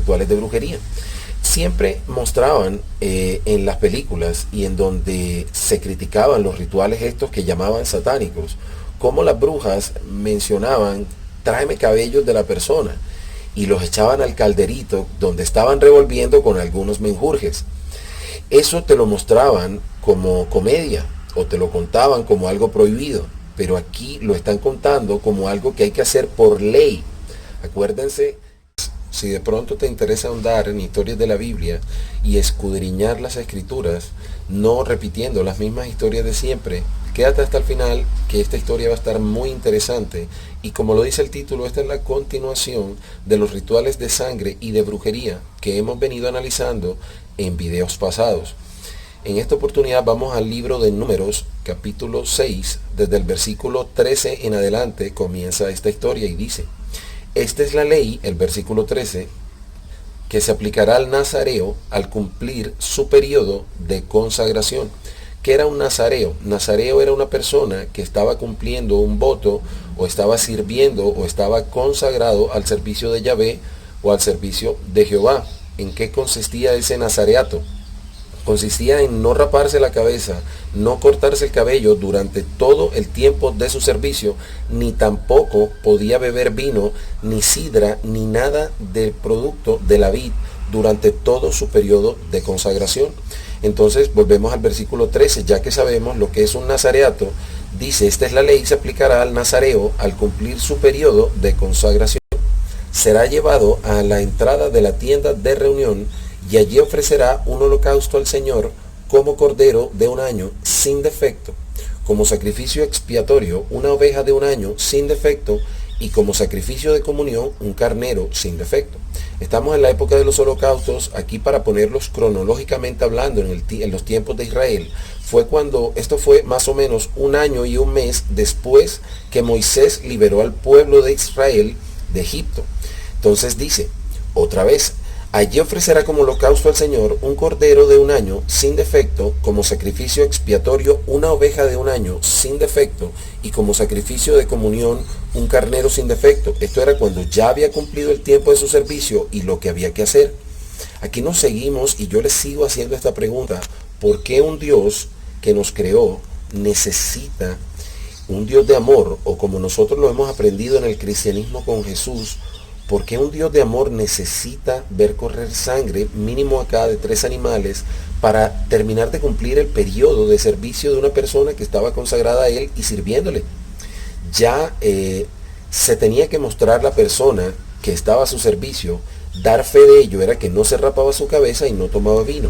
rituales de brujería. Siempre mostraban en las películas y en donde se criticaban los rituales estos que llamaban satánicos, cómo las brujas mencionaban, tráeme cabellos de la persona, y los echaban al calderito donde estaban revolviendo con algunos menjurjes. Eso te lo mostraban como comedia o te lo contaban como algo prohibido, pero aquí lo están contando como algo que hay que hacer por ley. Acuérdense, si de pronto te interesa ahondar en historias de la Biblia y escudriñar las escrituras, no repitiendo las mismas historias de siempre, quédate hasta el final, que esta historia va a estar muy interesante. Y como lo dice el título, esta es la continuación de los rituales de sangre y de brujería que hemos venido analizando en videos pasados. En esta oportunidad vamos al libro de Números, capítulo 6, desde el versículo 13 en adelante comienza esta historia y dice: esta es la ley, el versículo 13, que se aplicará al nazareo al cumplir su periodo de consagración. ¿Qué era un nazareo? Nazareo era una persona que estaba cumpliendo un voto o estaba sirviendo o estaba consagrado al servicio de Yahvé o al servicio de Jehová. ¿En qué consistía ese nazareato? Consistía en no raparse la cabeza, no cortarse el cabello durante todo el tiempo de su servicio, ni tampoco podía beber vino, ni sidra, ni nada del producto de la vid durante todo su periodo de consagración. Entonces volvemos al versículo 13, ya que sabemos lo que es un nazareato, dice: esta es la ley, se aplicará al nazareo al cumplir su periodo de consagración. Será llevado a la entrada de la tienda de reunión y allí ofrecerá un holocausto al Señor como cordero de un año sin defecto, como sacrificio expiatorio una oveja de un año sin defecto y como sacrificio de comunión un carnero sin defecto. Estamos en la época de los holocaustos, aquí para ponerlos cronológicamente hablando en los tiempos de Israel. Esto fue más o menos un año y un mes después que Moisés liberó al pueblo de Israel de Egipto. Entonces dice, otra vez: allí ofrecerá como holocausto al Señor un cordero de un año sin defecto, como sacrificio expiatorio una oveja de un año sin defecto y como sacrificio de comunión un carnero sin defecto. Esto era cuando ya había cumplido el tiempo de su servicio y lo que había que hacer. Aquí nos seguimos y yo les sigo haciendo esta pregunta: ¿por qué un Dios que nos creó necesita, un Dios de amor, o como nosotros lo hemos aprendido en el cristianismo con Jesús, por qué un Dios de amor necesita ver correr sangre, mínimo acá de 3 animales, para terminar de cumplir el periodo de servicio de una persona que estaba consagrada a Él y sirviéndole? Ya se tenía que mostrar la persona que estaba a su servicio, dar fe de ello, era que no se rapaba su cabeza y no tomaba vino.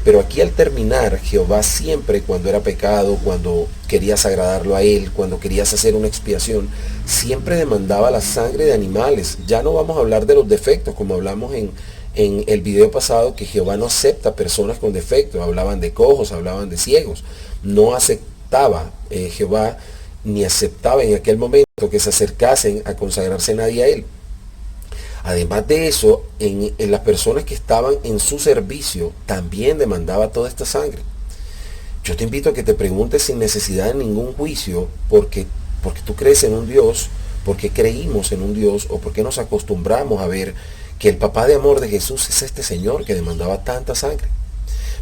Pero aquí al terminar, Jehová siempre, cuando era pecado, cuando querías agradarlo a Él, cuando querías hacer una expiación, siempre demandaba la sangre de animales. Ya no vamos a hablar de los defectos, como hablamos en el video pasado, que Jehová no acepta personas con defectos. Hablaban de cojos, hablaban de ciegos. No aceptaba Jehová, ni aceptaba en aquel momento que se acercasen a consagrarse nadie a Él. Además de eso, en las personas que estaban en su servicio también demandaba toda esta sangre. Yo te invito a que te preguntes sin necesidad de ningún juicio, porque tú crees en un Dios, porque creímos en un Dios, o porque nos acostumbramos a ver que el papá de amor de Jesús es este Señor que demandaba tanta sangre.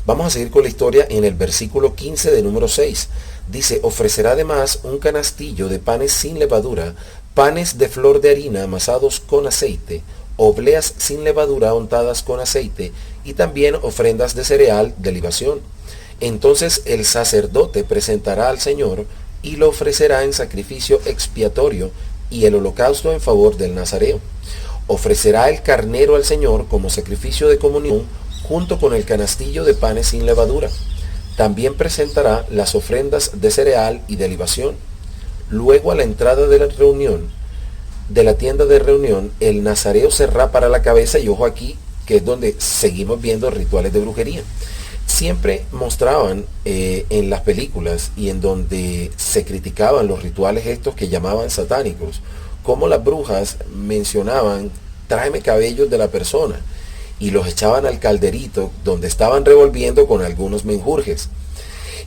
Vamos a seguir con la historia en el versículo 15 de número 6. Dice: ofrecerá además un canastillo de panes sin levadura, panes de flor de harina amasados con aceite, obleas sin levadura untadas con aceite, y también ofrendas de cereal de libación. Entonces el sacerdote presentará al Señor y lo ofrecerá en sacrificio expiatorio y el holocausto en favor del nazareo. Ofrecerá el carnero al Señor como sacrificio de comunión junto con el canastillo de panes sin levadura. También presentará las ofrendas de cereal y de libación. Luego, a la entrada de la reunión, de la tienda de reunión, el nazareo se rapará la cabeza, y ojo aquí, que es donde seguimos viendo rituales de brujería. Siempre mostraban en las películas y en donde se criticaban los rituales estos que llamaban satánicos, cómo las brujas mencionaban, tráeme cabellos de la persona, y los echaban al calderito donde estaban revolviendo con algunos menjurjes.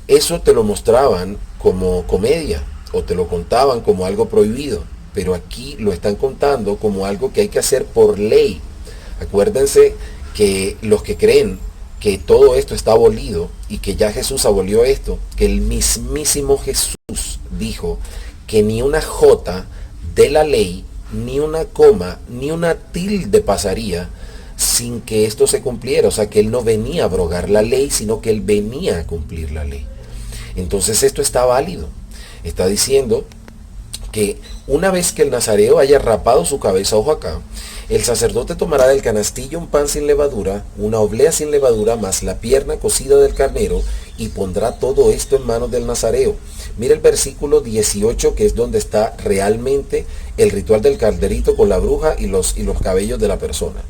Eso te lo mostraban como comedia, o te lo contaban como algo prohibido, pero aquí lo están contando como algo que hay que hacer por ley. Acuérdense que los que creen que todo esto está abolido y que ya Jesús abolió esto, que el mismísimo Jesús dijo que ni una jota de la ley, ni una coma, ni una tilde pasaría sin que esto se cumpliera. O sea, que él no venía a abrogar la ley, sino que él venía a cumplir la ley. Entonces esto está válido. Está diciendo que una vez que el nazareo haya rapado su cabeza, ojo acá, el sacerdote tomará del canastillo un pan sin levadura, una oblea sin levadura, más la pierna cocida del carnero, y pondrá todo esto en manos del nazareo. Mira el versículo 18, que es donde está realmente el ritual del calderito con la bruja y los cabellos de la persona.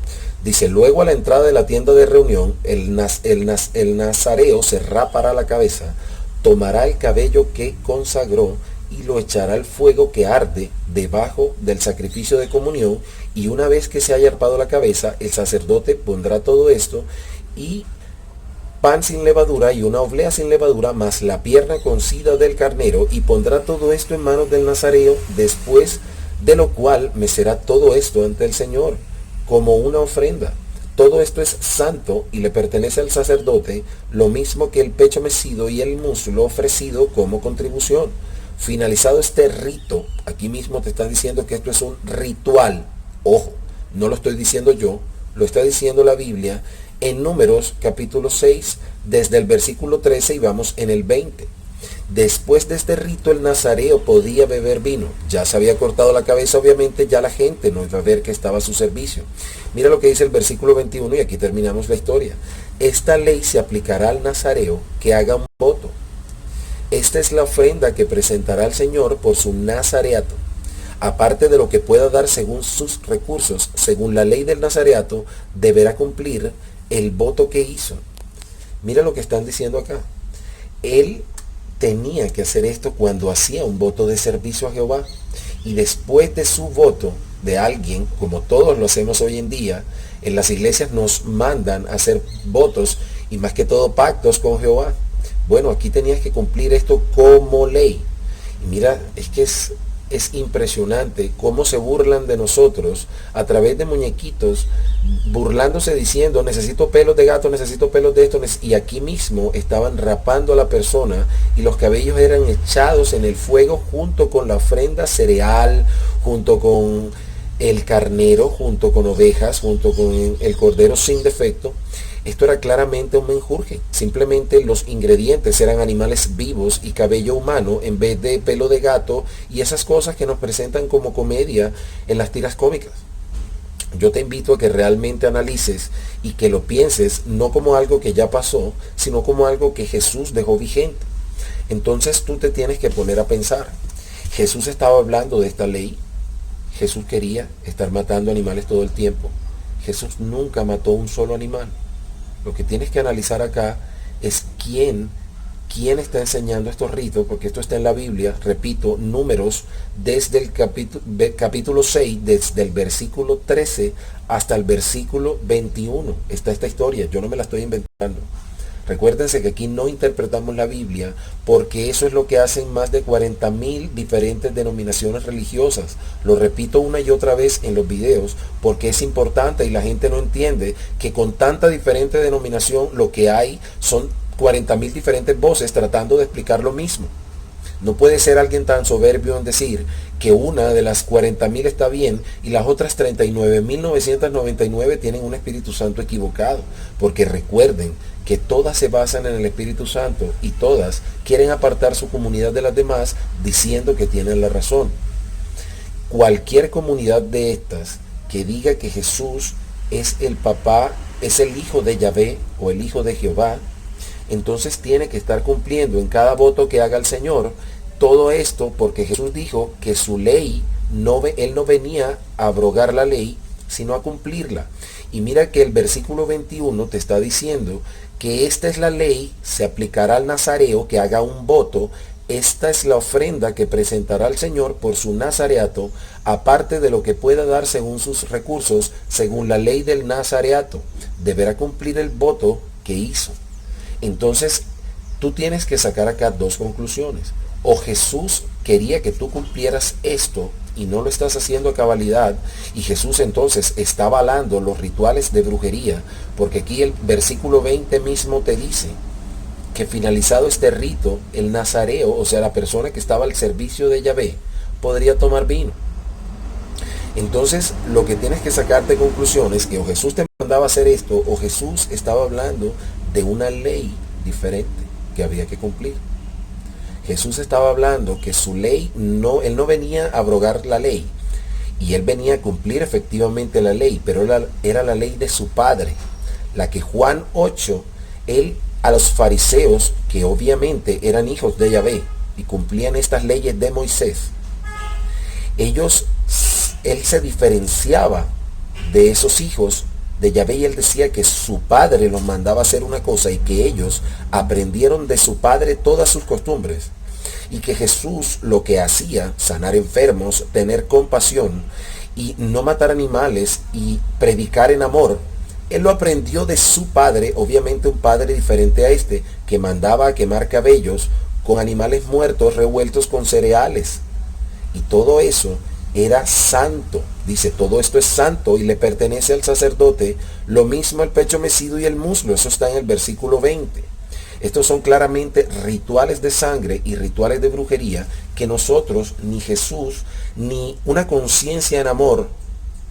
Dice, luego a la entrada de la tienda de reunión, el nazareo se rapará la cabeza, tomará el cabello que consagró y lo echará al fuego que arde debajo del sacrificio de comunión, y una vez que se haya arpado la cabeza, el sacerdote pondrá todo esto y pan sin levadura y una oblea sin levadura, más la pierna cocida del carnero, y pondrá todo esto en manos del nazareo, después de lo cual mecerá todo esto ante el Señor como una ofrenda. Todo esto es santo y le pertenece al sacerdote, lo mismo que el pecho mecido y el muslo ofrecido como contribución. Finalizado este rito, aquí mismo te están diciendo que esto es un ritual. Ojo, no lo estoy diciendo yo, lo está diciendo la Biblia en Números capítulo 6, desde el versículo 13 y vamos en el 20. Después de este rito el nazareo podía beber vino. Ya se había cortado la cabeza, obviamente ya la gente no iba a ver que estaba a su servicio. Mira lo que dice el versículo 21 y aquí terminamos la historia. Esta ley se aplicará al nazareo que haga un voto. Esta es la ofrenda que presentará al Señor por su nazareato. Aparte de lo que pueda dar según sus recursos, según la ley del nazareato, deberá cumplir el voto que hizo. Mira lo que están diciendo acá. Él tenía que hacer esto cuando hacía un voto de servicio a Jehová. Y después de su voto de alguien, como todos lo hacemos hoy en día, en las iglesias nos mandan a hacer votos y más que todo pactos con Jehová. Bueno, aquí tenías que cumplir esto como ley. Y mira, es que es impresionante cómo se burlan de nosotros a través de muñequitos, burlándose diciendo, necesito pelos de gato, necesito pelos de esto, y aquí mismo estaban rapando a la persona y los cabellos eran echados en el fuego junto con la ofrenda cereal, junto con el carnero, junto con ovejas, junto con el cordero sin defecto. Esto era claramente un menjurje. Simplemente los ingredientes eran animales vivos y cabello humano en vez de pelo de gato y esas cosas que nos presentan como comedia en las tiras cómicas. Yo te invito a que realmente analices y que lo pienses no como algo que ya pasó, sino como algo que Jesús dejó vigente. Entonces tú te tienes que poner a pensar. Jesús estaba hablando de esta ley. Jesús quería estar matando animales todo el tiempo. Jesús nunca mató un solo animal. Lo que tienes que analizar acá es quién está enseñando estos ritos, porque esto está en la Biblia, repito, Números, desde el capítulo 6, desde el versículo 13 hasta el versículo 21. Está esta historia, yo no me la estoy inventando. Recuérdense que aquí no interpretamos la Biblia porque eso es lo que hacen más de 40,000 diferentes denominaciones religiosas. Lo repito una y otra vez en los videos porque es importante y la gente no entiende que con tanta diferente denominación lo que hay son 40,000 diferentes voces tratando de explicar lo mismo. No puede ser alguien tan soberbio en decir que una de las 40,000 está bien y las otras 39,999 tienen un Espíritu Santo equivocado. Porque recuerden que todas se basan en el Espíritu Santo y todas quieren apartar su comunidad de las demás diciendo que tienen la razón. Cualquier comunidad de estas que diga que Jesús es el papá, es el hijo de Yahvé o el hijo de Jehová, entonces tiene que estar cumpliendo en cada voto que haga el Señor todo esto porque Jesús dijo que su ley, él no venía a abrogar la ley, sino a cumplirla. Y mira que el versículo 21 te está diciendo que esta es la ley, se aplicará al nazareo que haga un voto, esta es la ofrenda que presentará al Señor por su nazareato, aparte de lo que pueda dar según sus recursos, según la ley del nazareato, deberá cumplir el voto que hizo. Entonces, tú tienes que sacar acá dos conclusiones. O Jesús quería que tú cumplieras esto y no lo estás haciendo a cabalidad, y Jesús entonces está avalando los rituales de brujería, porque aquí el versículo 20 mismo te dice que finalizado este rito, el nazareo, o sea, la persona que estaba al servicio de Yahvé, podría tomar vino. Entonces, lo que tienes que sacar de conclusión es que o Jesús te mandaba a hacer esto, o Jesús estaba hablando de una ley diferente que había que cumplir. Jesús estaba hablando que su ley él no venía a abrogar la ley, y él venía a cumplir efectivamente la ley, pero era la ley de su Padre, la que Juan 8, él a los fariseos, que obviamente eran hijos de Yahvé y cumplían estas leyes de Moisés, él se diferenciaba de esos hijos de Yahvé, y él decía que su padre los mandaba a hacer una cosa y que ellos aprendieron de su padre todas sus costumbres, y que Jesús lo que hacía, sanar enfermos, tener compasión y no matar animales y predicar en amor, él lo aprendió de su padre, obviamente un padre diferente a este, que mandaba a quemar cabellos con animales muertos revueltos con cereales, y todo eso era santo. Dice, todo esto es santo y le pertenece al sacerdote, lo mismo el pecho mecido y el muslo. Eso está en el versículo 20. Estos son claramente rituales de sangre y rituales de brujería que nosotros, ni Jesús, ni una conciencia en amor,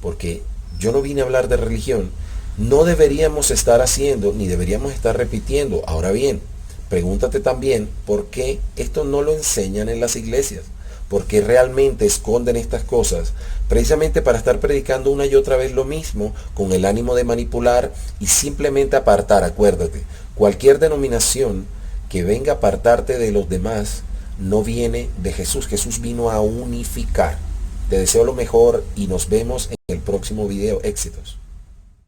porque yo no vine a hablar de religión, no deberíamos estar haciendo, ni deberíamos estar repitiendo. Ahora bien, pregúntate también por qué esto no lo enseñan en las iglesias. Porque realmente esconden estas cosas, precisamente para estar predicando una y otra vez lo mismo, con el ánimo de manipular y simplemente apartar. Acuérdate, cualquier denominación que venga a apartarte de los demás no viene de Jesús. Jesús vino a unificar. Te deseo lo mejor y nos vemos en el próximo video. Éxitos.